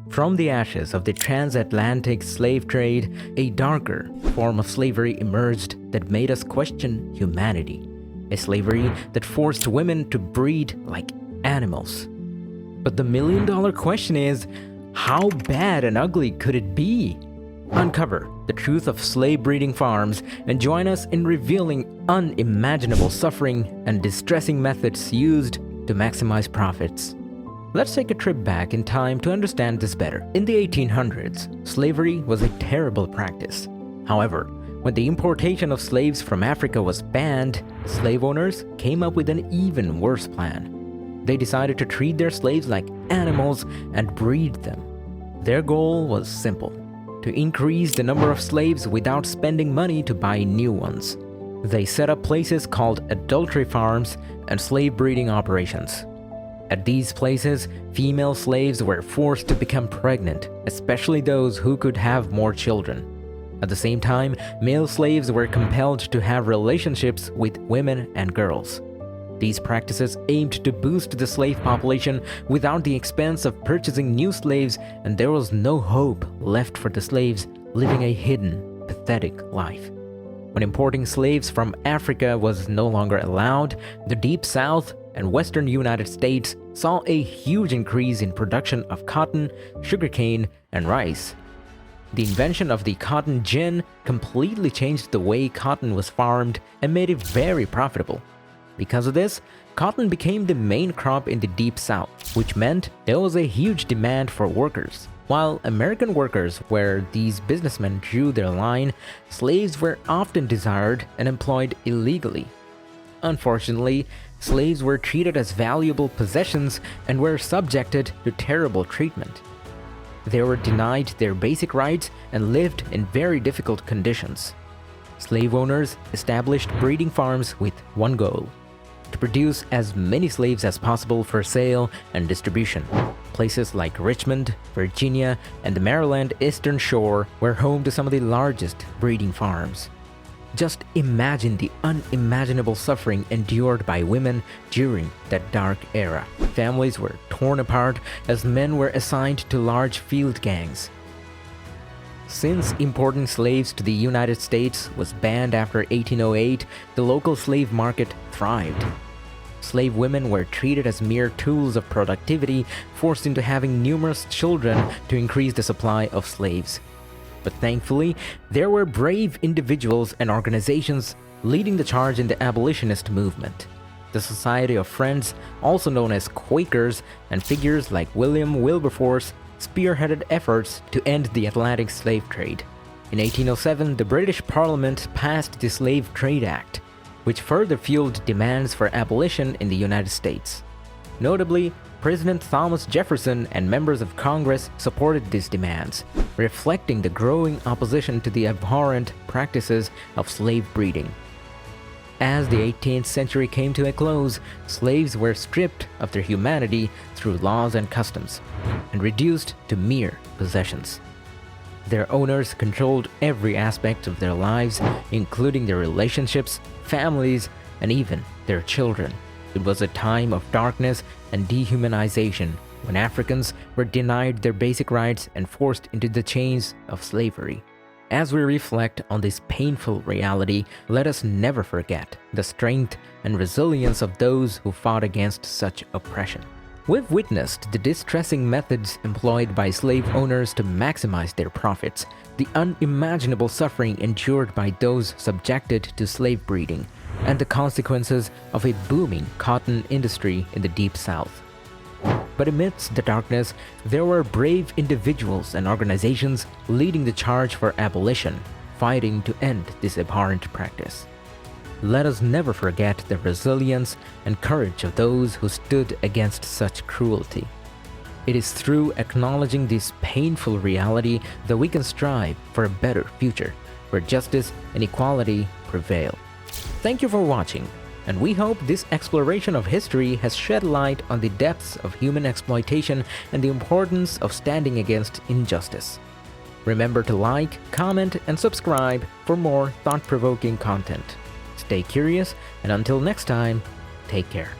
From the ashes of the transatlantic slave trade, a darker form of slavery emerged that made us question humanity. A slavery that forced women to breed like animals. But the million-dollar question is, how bad and ugly could it be? Uncover the truth of slave breeding farms and join us in revealing unimaginable suffering and distressing methods used to maximize profits. Let's take a trip back in time to understand this better. In the 1800s, slavery was a terrible practice. However, when the importation of slaves from Africa was banned, slave owners came up with an even worse plan. They decided to treat their slaves like animals and breed them. Their goal was simple: to increase the number of slaves without spending money to buy new ones. They set up places called adultery farms and slave breeding operations. At these places, female slaves were forced to become pregnant, especially those who could have more children. At the same time, male slaves were compelled to have relationships with women and girls. These practices aimed to boost the slave population without the expense of purchasing new slaves, and there was no hope left for the slaves living a hidden, pathetic life. When importing slaves from Africa was no longer allowed, the Deep South and Western United States saw a huge increase in production of cotton, sugarcane, and rice. The invention of the cotton gin completely changed the way cotton was farmed and made it very profitable. Because of this, cotton became the main crop in the Deep South, which meant there was a huge demand for workers. While American workers, where these businessmen drew their line, slaves were often desired and employed illegally. Unfortunately, slaves were treated as valuable possessions and were subjected to terrible treatment. They were denied their basic rights and lived in very difficult conditions. Slave owners established breeding farms with one goal: to produce as many slaves as possible for sale and distribution. Places like Richmond, Virginia, and the Maryland Eastern Shore were home to some of the largest breeding farms. Just imagine the unimaginable suffering endured by women during that dark era. Families were torn apart as men were assigned to large field gangs. Since importing slaves to the United States was banned after 1808, the local slave market thrived. Slave women were treated as mere tools of productivity, forced into having numerous children to increase the supply of slaves. But thankfully, there were brave individuals and organizations leading the charge in the abolitionist movement. The Society of Friends, also known as Quakers, and figures like William Wilberforce spearheaded efforts to end the Atlantic slave trade. In 1807, the British Parliament passed the Slave Trade Act, which further fueled demands for abolition in the United States. Notably, President Thomas Jefferson and members of Congress supported these demands, reflecting the growing opposition to the abhorrent practices of slave breeding. As the 18th century came to a close, slaves were stripped of their humanity through laws and customs, and reduced to mere possessions. Their owners controlled every aspect of their lives, including their relationships, families, and even their children. It was a time of darkness and dehumanization when Africans were denied their basic rights and forced into the chains of slavery. As we reflect on this painful reality, let us never forget the strength and resilience of those who fought against such oppression. We've witnessed the distressing methods employed by slave owners to maximize their profits, the unimaginable suffering endured by those subjected to slave breeding, and the consequences of a booming cotton industry in the Deep South. But amidst the darkness, there were brave individuals and organizations leading the charge for abolition, fighting to end this abhorrent practice. Let us never forget the resilience and courage of those who stood against such cruelty. It is through acknowledging this painful reality that we can strive for a better future, where justice and equality prevail. Thank you for watching, and we hope this exploration of history has shed light on the depths of human exploitation and the importance of standing against injustice. Remember to like, comment, and subscribe for more thought-provoking content. Stay curious, and until next time, take care.